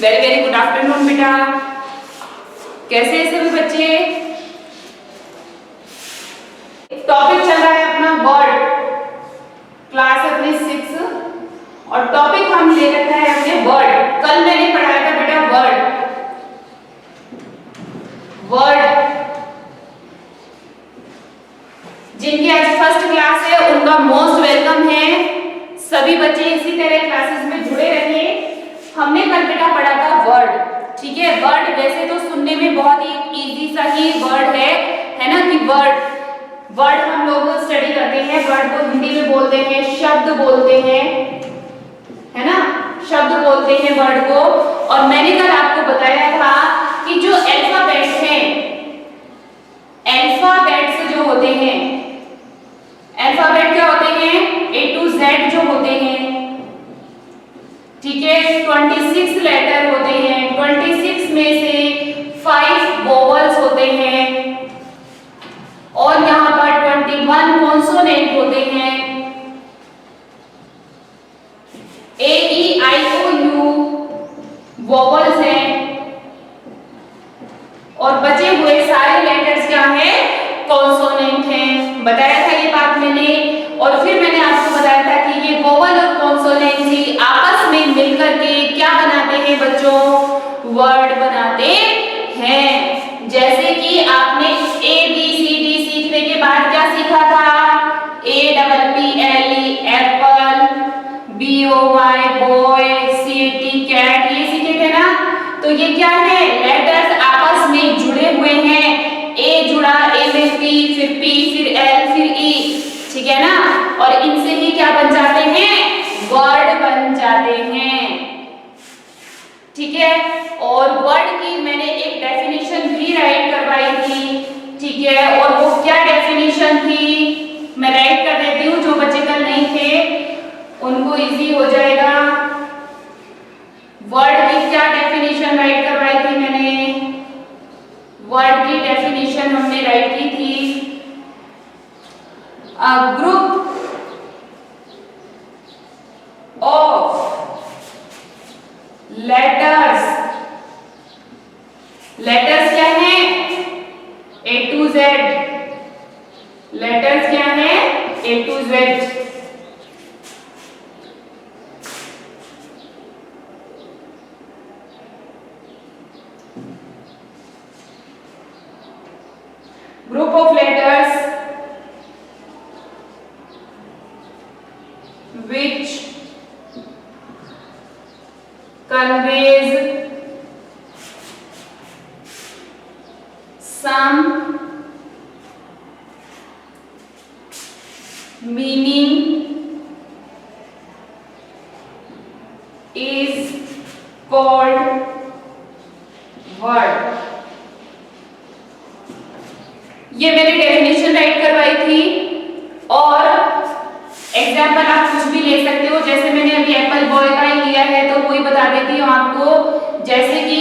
Very very good afternoon बेटा। कैसे हैं सभी बच्चे? टॉपिक चल रहा है अपना वर्ड, क्लास अपनी 6 और टॉपिक हम ले रखा है अपने वर्ड। कल मैंने पढ़ाया था बेटा वर्ड। जिनकी आज फर्स्ट क्लास है उनका मोस्ट वेलकम है। सभी बच्चे इसी तरह क्लासेस में जुड़े रहिए। हमने कल बेटा पढ़ा था वर्ड, ठीक है। वर्ड वैसे तो सुनने में बहुत ही इजी सा ही वर्ड है ना कि वर्ड हम लोग स्टडी करते हैं। वर्ड को हिंदी में बोलते हैं शब्द बोलते हैं, है ना, शब्द बोलते हैं वर्ड को। और मैंने कल आपको बताया था कि जो अल्फाबेट्स हैं, अल्फाबेट्स जो होते हैं, अल्फाबेट क्या होते हैं? A to Z जो होते हैं, ठीक है। 26 लेटर होते हैं, 26 में से 5 वोवेल्स होते हैं और यहाँ पर 21 कॉन्सोनेंट होते हैं। A E I O U vowels हैं और बचे हुए सारे लेटर्स क्या हैं? कॉन्सोनेंट हैं। बताया था ये बात मैंने। और फिर मैंने आपको बताया था कि ये वोवेल और कॉन्सोनेंट ही आपस में मिलकर के क्या बनाते हैं बच्चों? वर्ड बनाते हैं। जैसे कि आपने A B C D सीखने के बाद क्या सीखा था? APPLE apple, BOY boy, CAT cat, ये सीखे थे ना। तो ये क्या है? लेटर्स आपस में जुड़े हुए हैं। A जुड़ा, A में P, फिर P, फिर L, फिर E, ठीक है ना। और इनसे ही क्या बन जाते हैं? वर्ड बन जाते हैं, ठीक है। और वर्ड की मैंने एक डेफिनेशन भी राइट करवाई थी, ठीक है। और वो क्या डेफिनेशन थी मैं राइट कर देती हूँ, जो बच्चे कल नहीं थे उनको इजी हो जाएगा। वर्ड की क्या डेफिनेशन राइट करवाई थी मैंने? वर्ड की डेफिनेशन हमने राइट की थी, a group of letters क्या है? A to Z। लेटर्स क्या है? A to Z। Group of letters which conveys some meaning is called word। ये मैंने डेफिनेशन राइट करवाई थी। और एग्जाम्पल आप कुछ भी ले सकते हो, जैसे मैंने अभी एप्पल बॉय का ही लिया है तो वही बता देती हूँ आपको। जैसे कि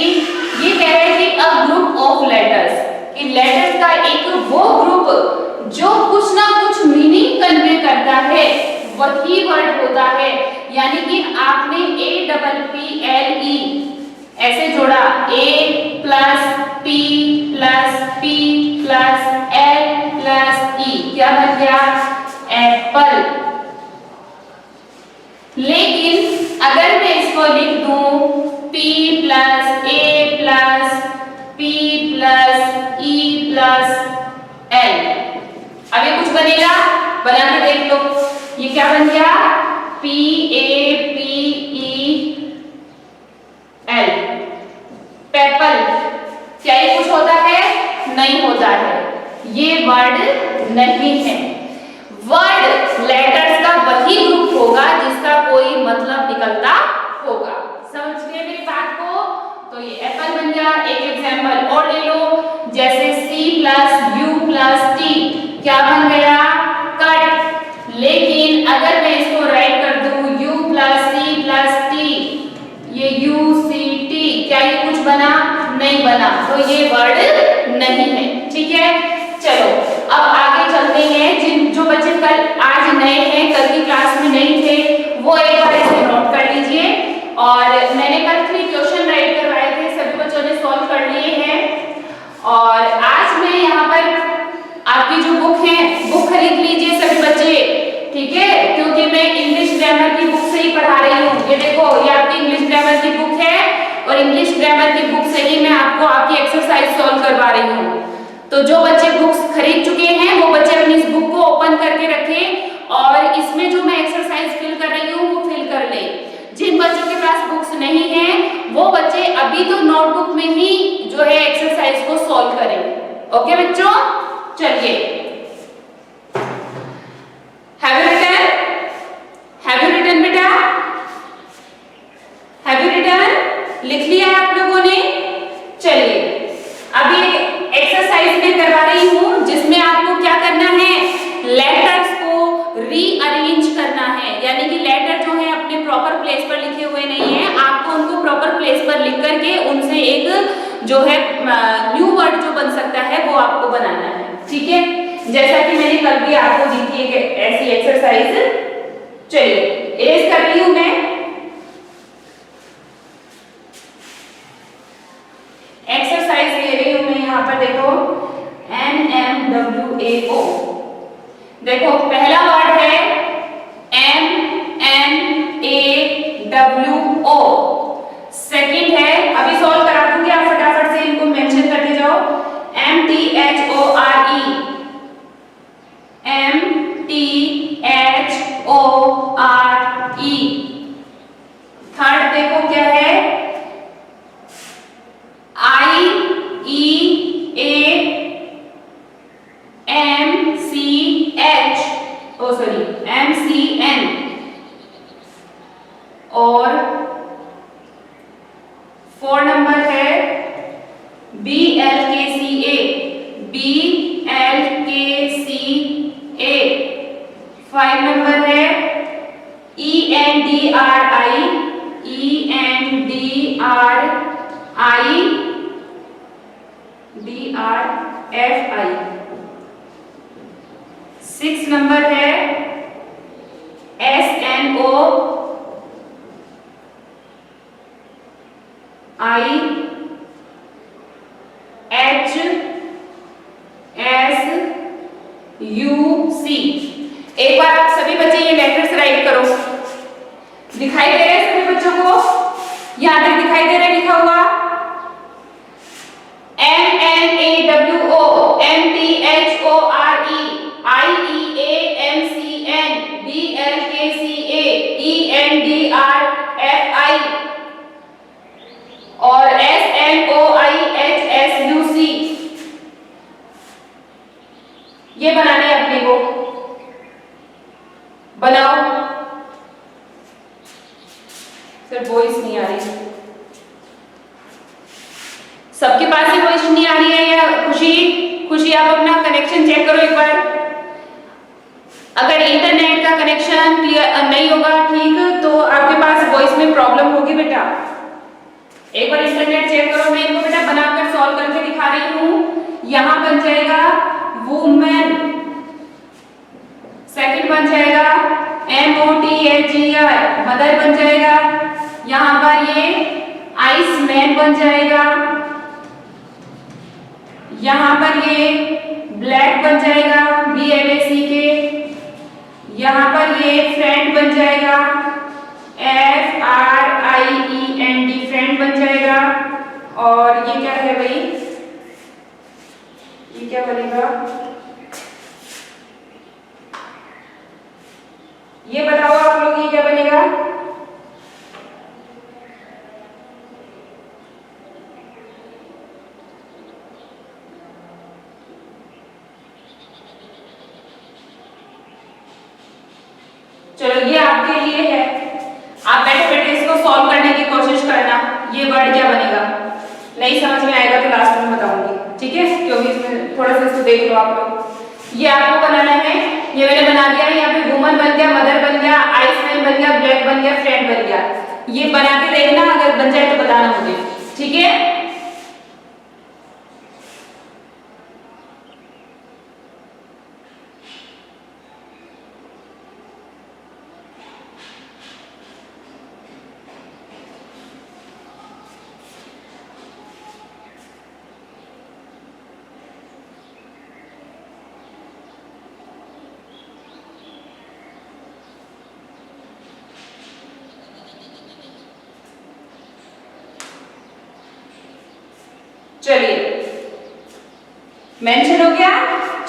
ये कह रहे हैं कि अ ग्रुप ऑफ लेटर्स, कि लेटर्स का एक वो ग्रुप जो कुछ ना कुछ मीनिंग कन्वे करता है, वही वर्ड होता है। यानी कि आपने APPLE ऐसे जोड़ा, A plus P plus P plus L plus E, क्या बन गया? एप्पल। लेकिन अगर मैं इसको लिख दूं P plus A plus P plus E plus L, अब ये कुछ बनेगा? बना के देख लो। ये क्या बन गया? PAPEL, PayPal. क्या ये कुछ होता है? नहीं होता है, ये वर्ड नहीं है। वर्ड लेटर्स का वही ग्रुप होगा जिसका कोई मतलब निकलता होगा। समझ गए मेरी बात को? तो ये एप्पल बन गया। एक एग्जांपल और ले लो, जैसे C plus U plus T, क्या बन गया? कट। लेकिन अगर मैं इसको राइट कर दूं U plus C plus T, ये UCT, क्या ये कुछ बना? नहीं बना, तो ये वर्ड नहीं है, ठीक है। चलो अब आगे चलते हैं। जो बच्चे कल आज नए हैं, कल की क्लास में नहीं थे, वो एक बार इसे नोट कर लीजिए। और मैंने कल 3 क्वेश्चन राइट रही हूँ। ये देखो, ये आपकी इंग्लिश ग्रामर की बुक है और इंग्लिश ग्रामर की बुक से ही मैं आपको आपकी एक्सरसाइज सॉल्व करवा रही हूँ। तो जो बच्चे बुक्स खरीद चुके हैं वो बच्चे अपनी इस बुक को ओपन करके रखें और इसमें जो मैं एक्सरसाइज फिल कर रही हूँ वो फिल कर ले। जिन बच्चों के पास बुक्स नहीं है वो बच्चे अभी तो नोटबुक में ही जो है एक्सरसाइज को सॉल्व करें। ओके बच्चों, चलिए। Have you written? Have you written बेटा? Have you written? लिख लिया आप लोगों ने? चलिए, अभी एक एक्सरसाइज में करवा रही हूँ जिसमें आपको क्या करना है, लेटर्स को रीअरेंज करना है। यानी कि लेटर जो है अपने प्रॉपर प्लेस पर लिखे हुए नहीं है, आपको उनको प्रॉपर प्लेस पर लिख करके उनसे एक जो है न्यू वर्ड जो बन सकता है वो आपको बनाना है। ठीक है, जैसा कि मैंने कल भी आपको दी थी एक ऐसी एक्सरसाइज। चलिए, इरेज कर रही हूं मैं। एक्सरसाइज ले रही हूं मैं यहाँ पर, देखो NMWAO। देखो पहला वर्ड है MNAWO। सेकंड है, अभी सॉल्व करा दूंगी, आप फटाफट से इनको मेंशन करते जाओ। MTHORE, MTHORE। थर्ड देखो क्या है, MCN। और 4 नंबर है BLKCA। 5 नंबर है ENDRI। 6 नंबर है SNOIHUC। 1 बार आप सभी बच्चे ये लेटर्स राइट करो। दिखाई दे रहे हैं सभी बच्चों को? यहां तक दिखाई दे रहा है लिखा हुआ? MNAWO, MTHORE, IEAMCN, BLKCA, ENDRFI और SNOIHSUC। ये बनाने अपने को बनाओ। सर वॉइस नहीं आ रही, सबके पास ही वॉइस नहीं आ रही है या खुशी आप अपना कनेक्शन चेक करो एक बार। अगर इंटरनेट का कनेक्शन क्लियर नहीं होगा ठीक, तो आपके पास वॉइस में प्रॉब्लम होगी बेटा। एक बार इंटरनेट चेक करो। मैं इनको बेटा बनाकर सॉल्व करके दिखा रही हूँ। यहां बन जाएगा वुमेन, सेकंड बन जाएगा MOTHER, मदर बन जाएगा। यहां पर ये आइसमैन बन जाएगा। यहां पर ये ब्लैक बन जाएगा, BLACK। यहां पर ये फ्रेंड बन जाएगा, FRIEND, फ्रेंड बन जाएगा। और ये क्या है भाई, ये क्या बनेगा, ये बताओ आप लोग, ये क्या बनेगा? चलो ये आपके लिए है, आप बैठे बैठे इसको सॉल्व करने की कोशिश करना। ये वर्ड क्या बनेगा, नहीं समझ में आएगा तो लास्ट में बताऊंगी, ठीक है? क्योंकि इसमें थोड़ा सा इसको देख लो आप लोग। ये आपको बनाना है, ये मैंने बना दिया है। यहाँ पे वुमन बन गया, मदर बन गया, आइसमैन बन गया, ब्लैक बन गया, फ्रेंड बन गया। ये बना के देखना, अगर बन जाए तो बताना मुझे, ठीक है? चलिए मेंशन हो गया।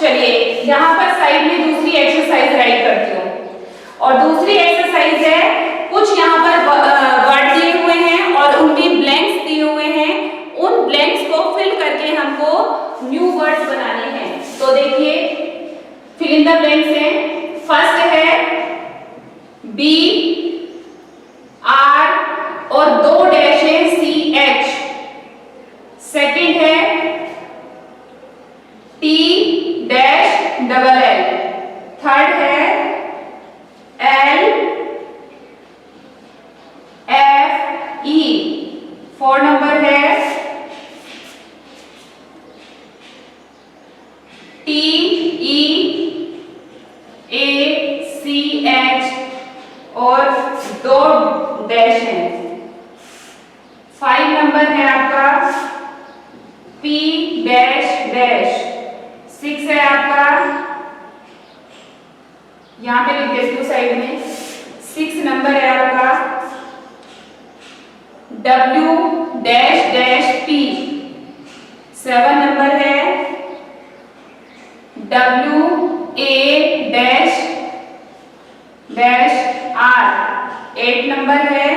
चलिए यहाँ पर साइड में दूसरी एक्सरसाइज राइट करती हूँ। और दूसरी एक्सरसाइज है, कुछ यहाँ पर वर्ड दिए हुए हैं और उनमें ब्लैंक्स दिए हुए हैं। उन ब्लैंक्स को फिल करके हमको न्यू वर्ड्स बनाने हैं। तो देखिए फिल इन द ब्लैंक्स हैं। फर्स्ट है बी आर और दो डैश है सी एच। सेकेंड है T dash double L. Third है एल एफ ई। 4 नंबर है T E A C H और दो डैश है। 5 नंबर है आपका पी डैश डैश। 6 है आपका, यहां पे लिख देती हूँ साइड में। 6 नंबर है आपका W dash dash P. 7 number है W A dash dash R. 8 number है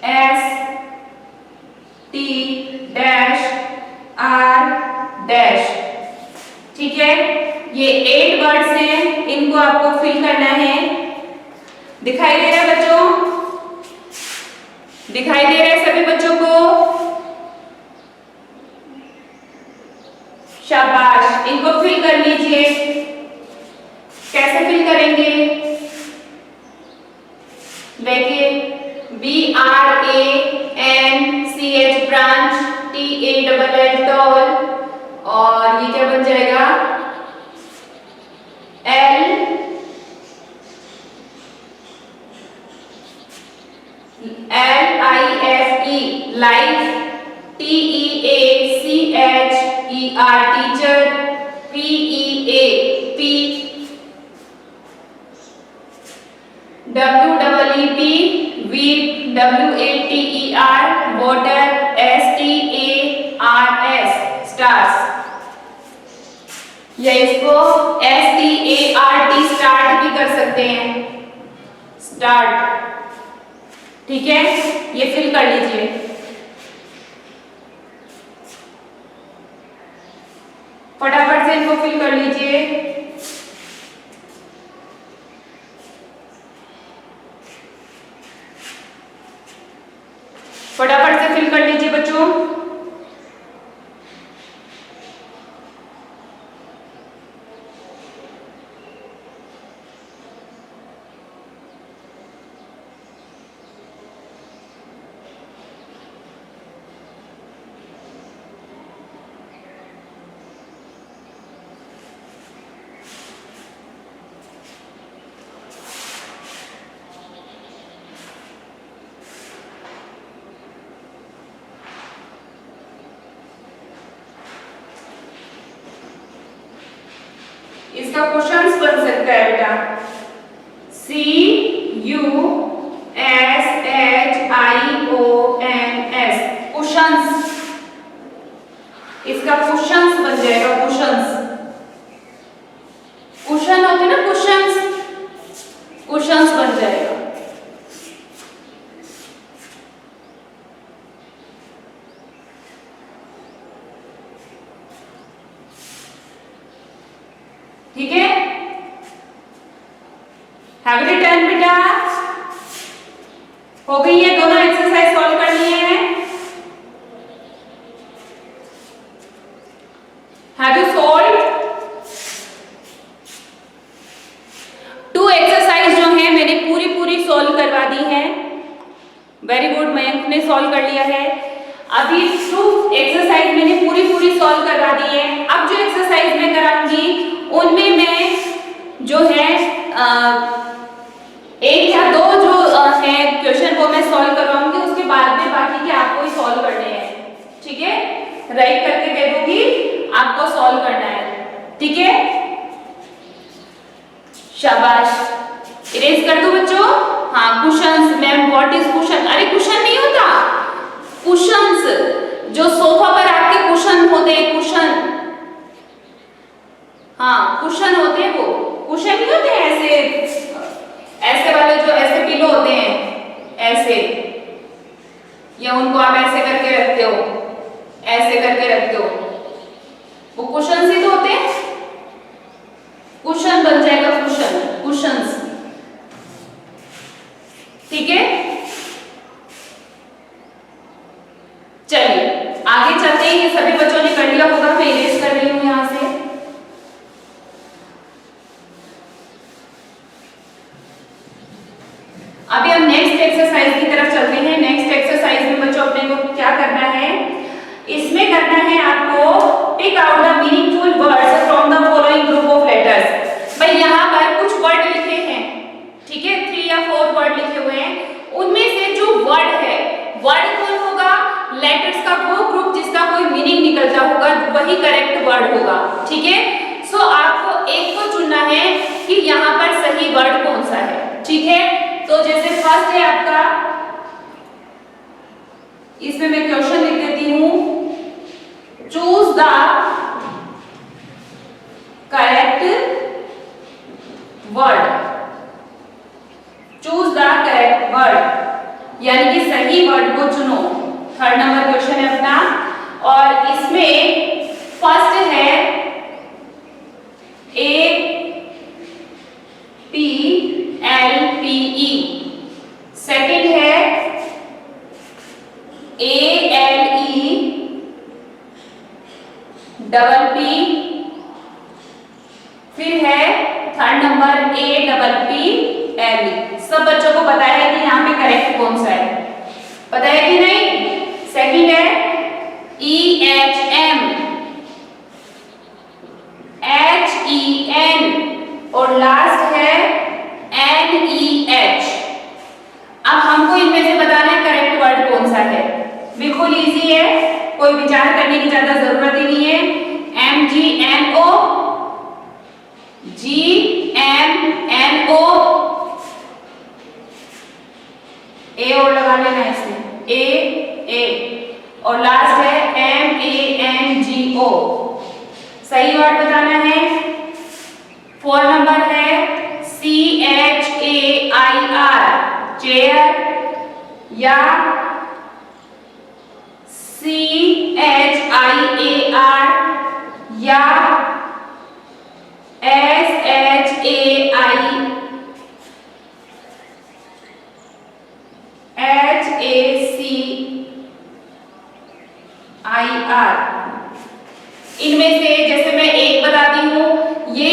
S T dash R dash. ठीक है, ये 8 वर्ड्स हैं, इनको आपको फिल करना है। दिखाई दे रहा है बच्चों? दिखाई दे रहा है सभी बच्चों को? शाबाश, इनको फिल कर लीजिए। कैसे फिल करेंगे? देखिए B R A N C H branch, T A double L tall, और ये क्या बन जाएगा L L I F E life, T E A C H E R teacher, P E A P, W double E P weep, W A T E R water, S T A R S stars, या इसको S T A R T start भी कर सकते हैं, start. ठीक है, ये fill कर लीजिए। फटाफट से इनको फिल कर लीजिए। फटाफट से फिल कर लीजिए बच्चों। इसका क्वेश्चंस बन सकता है बेटा, C U S H I O N S, questions. इसका क्वेश्चंस बन जाएगा, क्वेश्चंस। क्वेश्चन होते ना, क्वेश्चंस, क्वेश्चंस बन जाएगा। ठीक है, हैव यू डन बेटा? हो गई है, दोनों एक्सरसाइज सॉल्व कर लिए हैं। Have you solve? 2 एक्सरसाइज जो है मैंने पूरी सॉल्व करवा दी है। वेरी गुड, मयंक ने सॉल्व कर लिया है। अभी 2 एक्सरसाइज मैंने पूरी सॉल्व करवा दी है। अब जो एक्सरसाइज मैं कराऊंगी उनमें मैं जो है 1 या 2 जो है क्वेश्चन वो मैं सॉल्व करवाऊंगी, उसके बाद में बाकी के आपको ही सॉल्व करने हैं। ठीक है, राइट करके दे दूंगी, आपको सॉल्व करना है। ठीक है, शाबाश। इरेज कर दो बच्चों। हाँ, questions. Ma'am what is question? अरे क्वेश्चन नहीं होता, क्वेश्चंस या उनको आप ऐसे करके रखते हो, ऐसे करके रखते हो, वो कुशन ही तो होते हैं, कुशन बन जाएगा, कुशन, कुशंस। ठीक है, चलिए आगे चलते हैं। ये सभी बच्चों ने कर लिया होगा, मैं इरेज कर रही हूं यहां से। अभी हम नेक्स्ट एक्सरसाइज की तरफ चलते हैं। नेक्स्ट एक्सरसाइज में बच्चों अपने को क्या करना है, इसमें करना है आपको pick out the meaningful words from the following group of letters. भाई यहाँ पर कुछ वर्ड लिखे हैं, ठीक है, 3 या 4 वर्ड लिखे हुए हैं, उनमें से जो वर्ड है, वर्ड कौन होगा, लेटर्स का वो ग्रुप जिसका कोई मीनिंग निकलता होगा, वही करेक्ट वर्ड होगा। ठीक है, सो आपको एक को चुनना है कि यहाँ पर सही वर्ड कौन सा है। ठीक है, तो जैसे फर्स्ट है आपका, इसमें मैं क्वेश्चन लिख देती हूं, choose the correct word, choose the correct word, यानी कि सही वर्ड को चुनो। थर्ड नंबर क्वेश्चन है अपना, और इसमें फर्स्ट है APLPE, सेकंड है ALEPP, फिर है थर्ड नंबर APPLE। सब बच्चों को पता है कि यहाँ पे करेक्ट कौन सा है, पता है कि नहीं? सेकंड है EHM, HEN, और लास्ट है NEH। अब हमको इनमें से बताना है करेक्ट वर्ड कौन सा है। बिल्कुल इजी है, कोई विचार करने की ज्यादा जरूरत ही नहीं है। MGNO, GMNO, ए और लगा लेना इसमें, A और लास्ट है MANGO। सही वर्ड बताना है। 4 नंबर है CHAIR, चेयर, या CHIAR, या SHAIR। इनमें से जैसे मैं एक बताती हूँ, ये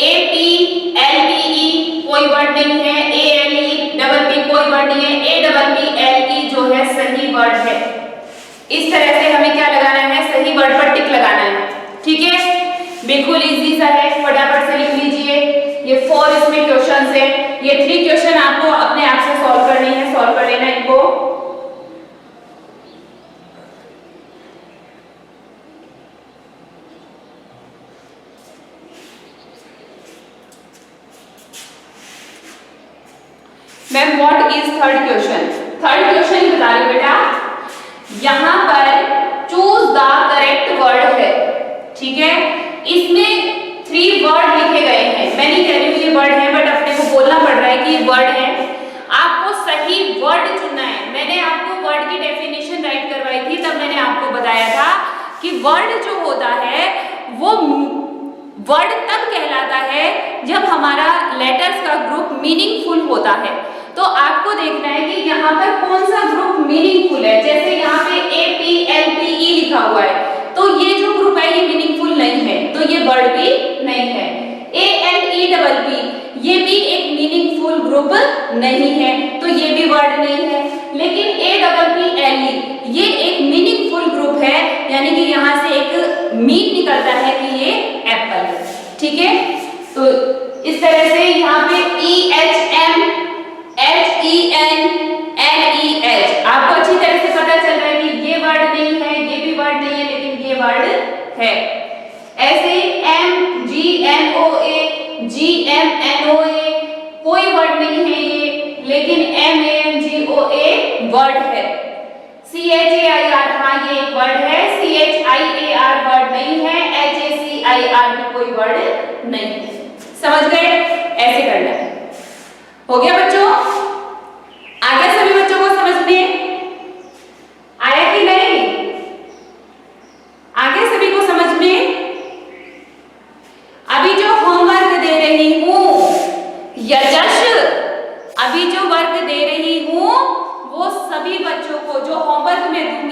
APLPE कोई वर्ड नहीं है, ALEPP कोई वर्ड नहीं है, APPLE जो है सही वर्ड है। इस तरह से हमें क्या लगाना है, सही वर्ड पर टिक लगाना है। ठीक है, बिल्कुल इजी सा है, फटाफट से लिख लीजिए। ये 4 इसमें क्वेश्चंस है, ये 3 क्वेश्चन आपको अपने आप से सॉल्व करने हैं, सॉल्व कर लेना इनको। Ma'am what is third question? Third question ही बता रही हूं बेटा, यहां पर चूज द करेक्ट वर्ड है। ठीक है, इसमें 3 वर्ड लिखे गए हैं, मैं नहीं कह रही हूं ये वर्ड है, बट अपने को बोलना पड़ रहा है कि ये वर्ड है। आपको सही वर्ड चुनना है। मैंने आपको वर्ड की डेफिनेशन राइट करवाई थी, तब मैंने आपको बताया था कि वर्ड जो होता है वो वर्ड तब कहलाता है जब हमारा लेटर्स का ग्रुप मीनिंगफुल होता है। तो आपको देखना है कि यहाँ पर कौन सा ग्रुप मीनिंगफुल है। जैसे यहाँ पे APLPE लिखा हुआ है, तो ये जो ग्रुप है ये मीनिंगफुल नहीं है, तो ये वर्ड भी नहीं है। ALEPP ये भी एक मीनिंगफुल ग्रुप नहीं है, तो ये भी वर्ड नहीं है। लेकिन APPLE ये एक मीनिंगफुल ग्रुप है, यानी कि यहाँ से एक मीन निकलता है कि ये एप्पल है। ठीक है, तो इस तरह से यहाँ पे EHM, HEN, NEH आपको अच्छी तरह से पता चल रहा है कि ये वर्ड नहीं है, ये भी वर्ड नहीं है, लेकिन ये वर्ड है। ऐसे ही MGNOA, GMNOA कोई वर्ड नहीं है ये, लेकिन MANGOA वर्ड है। CHAIR, हाँ ये एक वर्ड है, CHIAR वर्ड नहीं है, HACIR भी कोई वर्ड नहीं है। समझ गए? ऐसे करना है। हो गया बच्चों? आ गया सभी बच्चों को समझ में?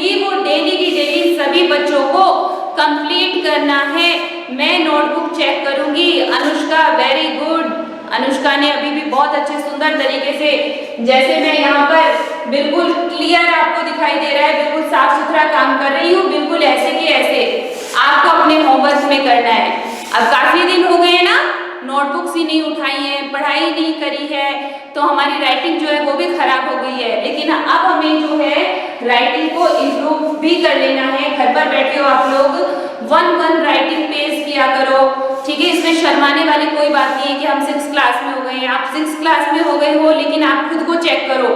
भी वो डेली की डेली सभी बच्चों को कंप्लीट करना है। मैं नोटबुक चेक करूंगी। Anushka very good. अनुष्का ने अभी भी बहुत अच्छे सुंदर तरीके से, जैसे मैं यहाँ पर बिल्कुल क्लियर आपको दिखाई दे रहा है, बिल्कुल साफ सुथरा काम कर रही हूँ, बिल्कुल ऐसे कि ऐसे आपको अपने होमवर्क में करना है। अब काफी दिन हो गए ना, नोटबुक्स ही नहीं उठाई है, पढ़ाई नहीं करी है, तो हमारी राइटिंग जो है वो भी खराब हो गई है। लेकिन अब हमें जो है राइटिंग को इम्प्रूव भी कर लेना है। घर पर बैठे हो आप लोग 1-1 राइटिंग पेज किया करो, ठीक है। इसमें शर्माने वाली कोई बात नहीं है कि हम 6th क्लास में हो गए हैं। आप 6th क्लास में हो गए हो, लेकिन आप खुद को चेक करो,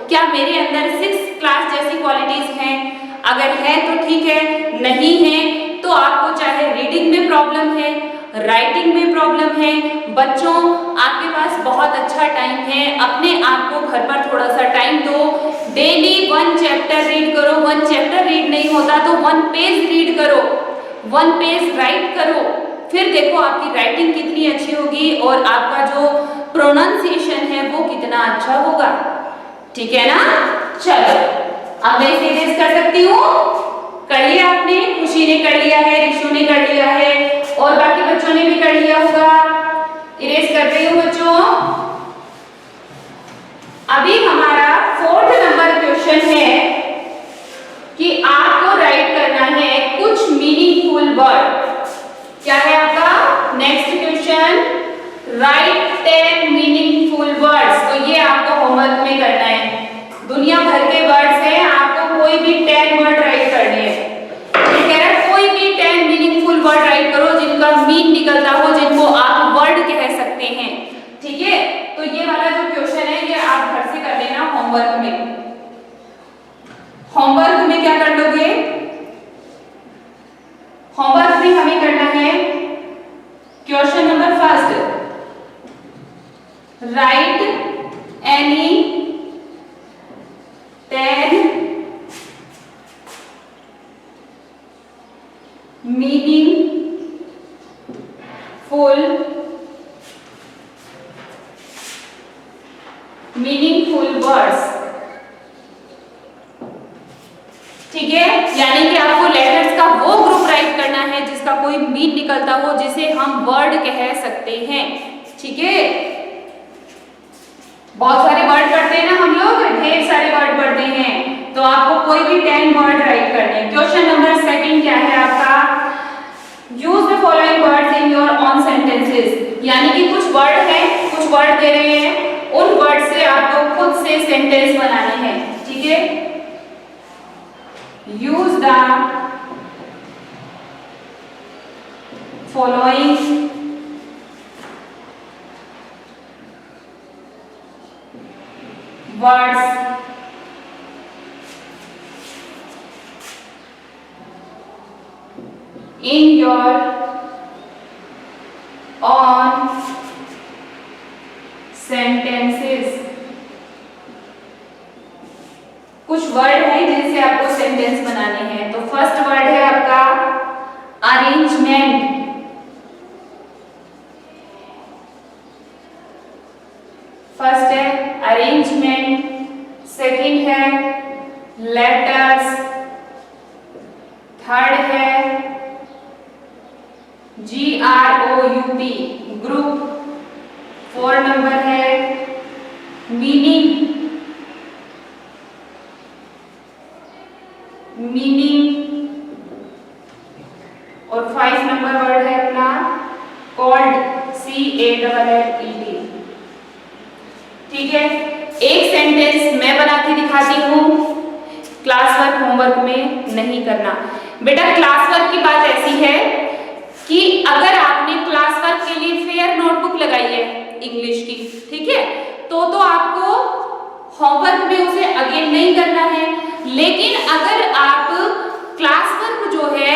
क्या मेरे अंदर 6th क्लास जैसी क्वालिटीज हैं? अगर है तो ठीक है, नहीं है तो आपको चाहे रीडिंग में प्रॉब्लम है, राइटिंग में प्रॉब्लम है। बच्चों, आपके पास बहुत अच्छा टाइम है, अपने आप को घर पर थोड़ा सा टाइम दो। डेली 1 चैप्टर रीड करो। 1 चैप्टर रीड नहीं होता तो 1 पेज रीड करो, 1 पेज राइट करो। फिर देखो आपकी राइटिंग कितनी अच्छी होगी और आपका जो प्रोनाउंसिएशन है वो कितना अच्छा होगा, ठीक है ना। चलो, अब मैं इसे इरेज कर सकती हूँ। कर लिया आपने, खुशी ने कर लिया है, रिशु ने कर लिया है और बाकी बच्चों ने भी कर लिया होगा। इरेज कर रही हूँ बच्चों। अभी हमारा 4th नंबर क्वेश्चन है कि आपको राइट करना है कुछ मीनिंगफुल वर्ड। क्या है आपका next question? Right 10 meaningful words. तो ये आपको होमवर्क में करना है। दुनिया भर के वर्ड्स हैं, आपको कोई भी 10 वर्ड राइट करने हैं। ये कह रहा है कोई भी 10 मीनिंगफुल वर्ड राइट करो जिनका मीन निकलता हो, जिनको आप वर्ड कह सकते हैं, ठीक है। तो ये वाला जो क्वेश्चन है ये आप घर से कर लेना होमवर्क में। होमवर्क में क्या कर लोगे? होमवर्क में हमें करना है question number 1, right any 10 meaningful words, ठीक है। यानी कि आपको लेटर्स का वो ग्रुप राइट करना है जिसका कोई मीन निकलता हो, जिसे हम वर्ड कह सकते हैं, ठीक है। बहुत सारे वर्ड पढ़ते हैं ना हम लोग, ढेर सारे वर्ड पढ़ते हैं, तो आपको कोई भी 10 वर्ड राइट करने हैं। क्वेश्चन नंबर 2 क्या है आपका? Use the following words in your on sentences. यानी कि कुछ वर्ड है, कुछ वर्ड दे रहे हैं, उन वर्ड से आपको खुद से सेंटेंस बनाने हैं, ठीक है। Use the following words in your own sentences। कुछ वर्ड है जिनसे आपको सेंटेंस बनाने हैं। तो फर्स्ट वर्ड है आपका अरेंजमेंट। फर्स्ट है अरेंजमेंट, सेकंड है लेटर्स, थर्ड है GROUP ग्रुप, 4 नंबर है मीनिंग, और 5 नंबर वर्ड है अपना कॉल्ड, CALLED, ठीक है। एक सेंटेंस मैं बना के दिखाती हूँ, क्लास वर्क होमवर्क में नहीं करना बेटा। क्लास वर्क की बात ऐसी है कि अगर आपने क्लास वर्क के लिए फेयर नोटबुक लगाई है इंग्लिश की, ठीक है, तो आपको होमवर्क में उसे अगेन नहीं करना है। लेकिन अगर आप क्लास वर्क जो है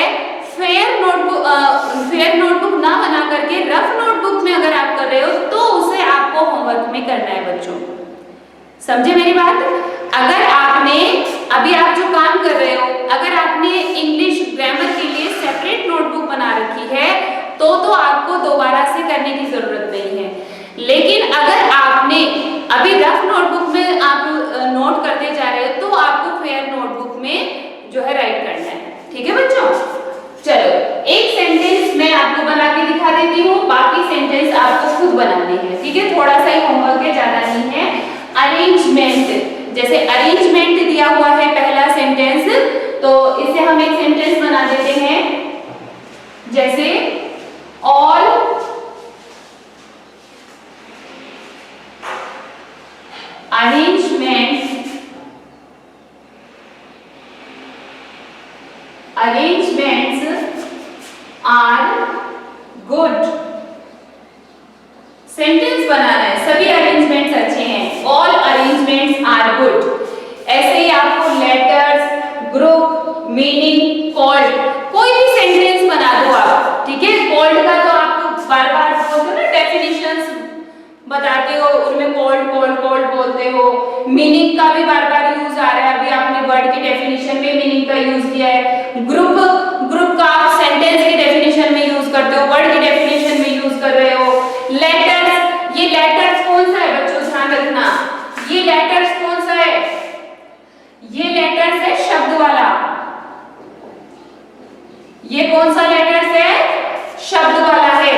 फेयर नोटबुक ना बना करके रफ नोटबुक में अगर आप कर रहे हो तो उसे आपको होमवर्क में करना है बच्चों। समझे मेरी बात? अगर आपने अभी आप जो काम कर रहे हो, अगर आपने इंग्लिश ग्रामर के लिए सेपरेट नोटबुक बना रखी है तो आपको दोबारा से करने की जरूरत नहीं है। लेकिन अगर आपने अभी रफ नोटबुक में आप नोट करते जा रहे हो तो आपको फेयर नोटबुक में जो है जैसे all, arrangements are good. Sentence बनाना है, सभी अरेंजमेंट्स अच्छे हैं, ऑल अरेंजमेंट्स आर गुड। ऐसे ही आपको लेटर्स, ग्रुप, मीनिंग, कॉल्ड, कोई भी सेंटेंस बना दो आप, ठीक है। कॉल्ड का तो आप बार बार बोलते हो ना, डेफिनेशंस बताते हो, उनमें कॉल्ड कॉल्ड कॉल्ड बोलते हो। मीनिंग का भी बार बार यूज आ रहा है, अभी आपने वर्ड की डेफिनेशन में मीनिंग का यूज किया है। ग्रुप का आप सेंटेंस की डेफिनेशन में यूज करते हो, वर्ड की डेफिनेशन में यूज कर रहे हो। लेटर्स, ये लेटर्स कौन सा है बच्चों, ध्यान रखना, ये लेटर्स कौन सा है, ये लेटर्स है शब्द वाला। ये कौन सा लेटर्स है, शब्द वाला है,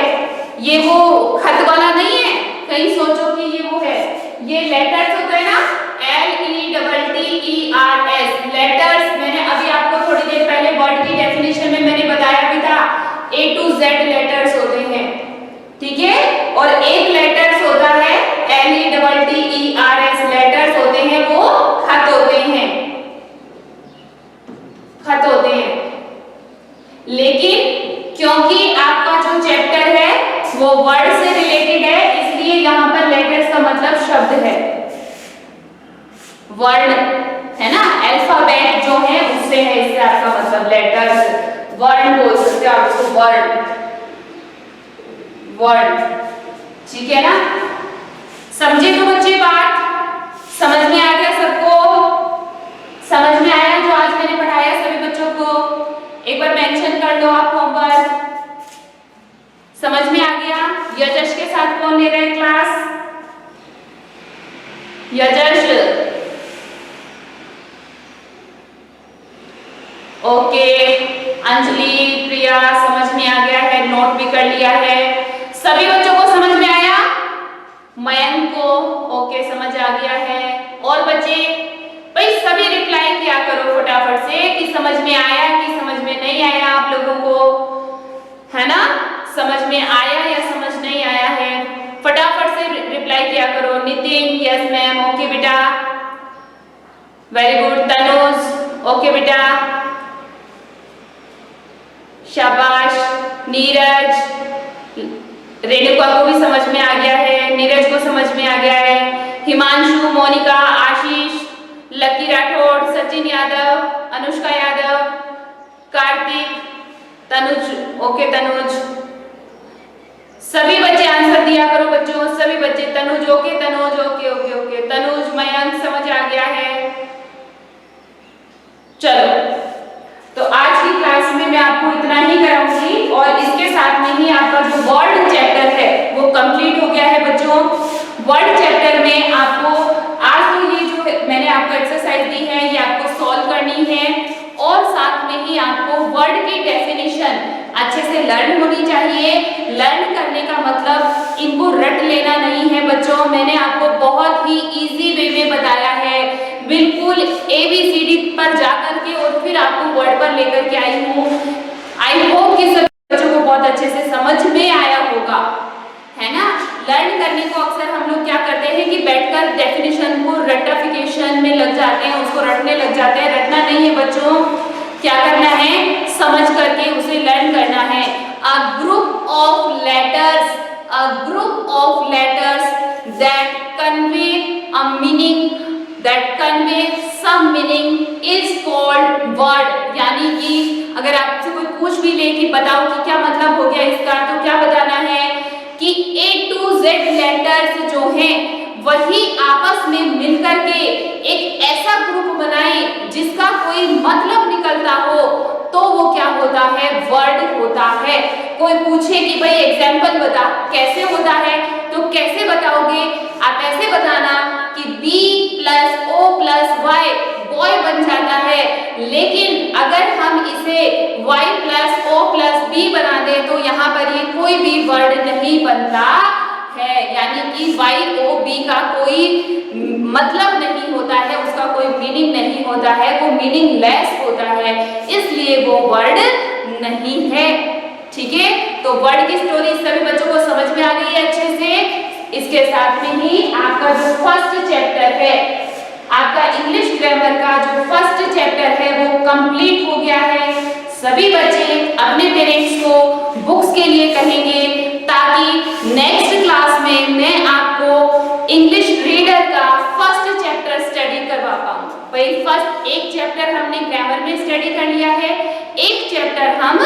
ये वो खत वाला नहीं है, कहीं सोचो कि ये वो है। ये लेटर्स होता है ना, LETTERS, लेटर्स। मैंने अभी आपको थोड़ी देर पहले वर्ड की डेफिनेशन में मैंने बताया भी था, A to Z लेटर्स होते हैं, ठीक है। और एक लेटर्स होता है LETTERS, लेटर्स होते हैं वो खत होते हैं, खत होते हैं। लेकिन क्योंकि आपका जो चैप्टर है वो वर्ड से रिलेटेड है, इसलिए यहाँ पर लेटर्स का मतलब शब्द है, वर्ड है ना, अल्फाबेट जो है उससे है, इससे आपका मतलब लेटर्स, वर्ड बोल सकते हो आप उसको, वर्ड, वर्ड, ठीक है ना। समझे तो बच्चे बात, समझ में आ गया सबको, समझ में आया जो आज मैंने पढ़ाया सभी बच्चों को? एक बार मेंशन कर लो आप होमवर्क, समझ में आ गया? यजश के साथ कौन ले रहा है क्लास? यजश, ओके। अंजलि, प्रिया, समझ में आ गया है, नोट भी कर लिया है, सभी बच्चों को समझ में आया? मयंक को ओके, समझ आ गया है। और बच्चे भाई सभी रिप्लाई किया करो फटाफट से कि समझ में आया कि समझ में नहीं आया आप लोगों को, है ना, समझ में आया या समझ नहीं आया है, फटाफट से रिप्लाई किया करो। नितिन, यस मैम, ओके बेटा, वेरी गुड। तनुज, ओके बेटा, शाबाश। नीरज, रेणुका को भी समझ में आ गया है, नीरज को समझ में आ गया है। हिमांशु, मोनिका, आशीष, लकी राठौड़, सचिन यादव, अनुष्का यादव, कार्तिक, तनुज, ओके तनुज, सभी बच्चे आंसर दिया करो बच्चों, सभी बच्चे। Tanuj okay, Tanuj okay okay okay, Tanuj, Mayank समझ आ गया है। चलो, तो आज की क्लास में मैं आपको इतना ही कराऊंगी और इसके साथ में ही आपका जो वर्ड चैप्टर है वो कंप्लीट हो गया है बच्चों। वर्ड चैप्टर में आपको आज तो ये जो मैंने आपको एक्सरसाइज दी है ये आपको सॉल्व करनी है और साथ में ही आपको वर्ड की डेफिनेशन अच्छे से लर्न होनी चाहिए। लर्न करने का मतलब इनको रट लेना नहीं है बच्चों, मैंने आपको बहुत ही इजी वे में बताया है, बिल्कुल ABCD पर जाकर के और फिर आपको वर्ड पर लेकर के आई हूँ। आई होप कि सभी बच्चों को बहुत अच्छे से समझ में आया होगा, है ना। लर्न करने को अक्सर हम लोग क्या करते हैं कि बैठकर डेफिनेशन को रटिफिकेशन में लग जाते हैं, उसको रटने लग जाते हैं। रटना नहीं है बच्चों, क्या करना है, समझ करके उसे लर्न करना है। A group of letters, a group of letters that convey a meaning, that convey some meaning is called word. यानी कि अगर आपसे कोई पूछ भी ले कि बताओ कि क्या मतलब हो गया इसका, तो क्या बताना है कि A to Z लेटर्स जो हैं वही आपस में मिलकर के एक ऐसा ग्रुप बनाएं जिसका कोई मतलब निकलता हो, तो वो क्या होता है, वर्ड होता है। कोई पूछे कि भाई एग्जाम्पल बता, कैसे होता है, तो कैसे बताओगे आप? ऐसे बताना कि B + O + Y बॉय बन जाता है, लेकिन अगर हम इसे Y + O + B बना दे तो यहाँ पर ये कोई भी वर्ड नहीं बनता है। यानी कि YOB का कोई मतलब नहीं होता है, उसका कोई मीनिंग नहीं होता है, वो मीनिंगलेस होता है, इसलिए वो वर्ड नहीं है। ठीक है, तो वर्ड की स्टोरी सभी बच्चों को समझ में आ गई है अच्छे से। इसके साथ में ही आपका जो फर्स्ट चैप्टर है, आपका इंग्लिश ग्रामर का जो फर्स्ट चैप्टर है वो कंप्लीट हो गया है। सभी बच्चे अपने पेरेंट्स को बुक्स के लिए कहेंगे ताकि नेक्स्ट क्लास में मैं आपको इंग्लिश रीडर का फर्स्ट चैप्टर स्टडी करवा पाऊँ। भाई फर्स्ट एक चैप्टर हमने ग्रामर में स्टडी कर लिया है, एक चैप्टर हम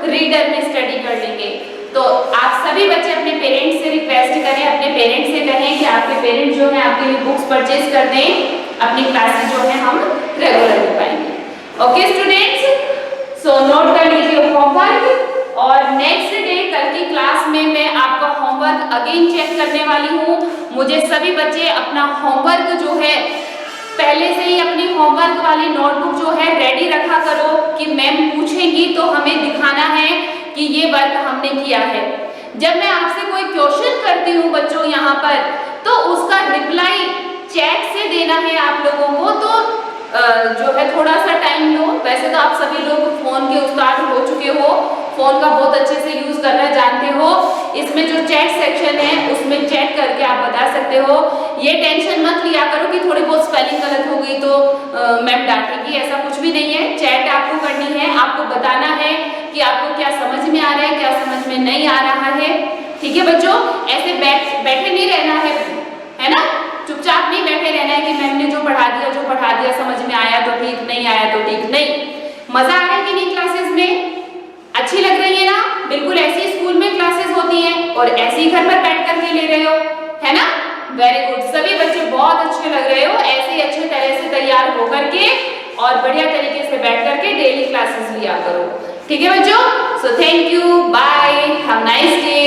रीडर में स्टडी कर लेंगे। तो आप सभी बच्चे अपने पेरेंट्स से रिक्वेस्ट करें, अपने पेरेंट्स से कहें कि आपके पेरेंट्स जो है आपके लिए बुक्स परचेज कर दें, अपनी क्लासेस जो है हम रेगुलर दे पाएंगे। ओके स्टूडेंट्स, सो नोट कर लीजिए होमवर्क, और नेक्स्ट डे कल की क्लास में मैं आपका होमवर्क अगेन चेक करने वाली हूँ। मुझे सभी बच्चे अपना होमवर्क जो है पहले से ही अपनी होमवर्क वाली नोटबुक जो है रेडी रखा करो कि मैम पूछेंगी तो हमें दिखाना है कि ये वर्क हमने किया है। जब मैं आपसे कोई क्वेश्चन करती हूँ बच्चों यहाँ पर, तो उसका रिप्लाई चैट से देना है आप लोगों को। तो जो है थोड़ा सा टाइम लो। वैसे तो आप सभी लोग फोन के उस्ताद हो चुके हो, फोन का बहुत अच्छे से यूज करना जानते हो। इसमें जो चैट सेक्शन है उसमें चैट करके आप बता सकते हो। ये टेंशन मत लिया करो कि थोड़ी बहुत स्पेलिंग गलत हो गई तो मैम डांटेगी, ऐसा कुछ भी नहीं है। चैट आपको करनी है, आपको बताना है कि आपको क्या समझ में आ रहा है, क्या समझ में नहीं आ रहा है। ठीक है बच्चों, ऐसे बैठे नहीं रहना है ना, चुपचाप नहीं बैठे रहना है कि मैम ने जो पढ़ा दिया समझ में आया तो ठीक, नहीं आया तो ठीक। नहीं, मजा आ रहा है कि नहीं क्लासेस में, अच्छी लग रही है ना? बिल्कुल ऐसी स्कूल में क्लासेस होती हैं और ऐसे ही घर पर बैठ करके ले रहे हो, है ना? वेरी गुड, सभी बच्चे बहुत अच्छे लग रहे हो। ऐसे ही अच्छे तरह से तैयार होकर के और बढ़िया तरीके से बैठ करके डेली क्लासेस लिया करो। ठीक है बच्चों, so thank you, bye, have nice day.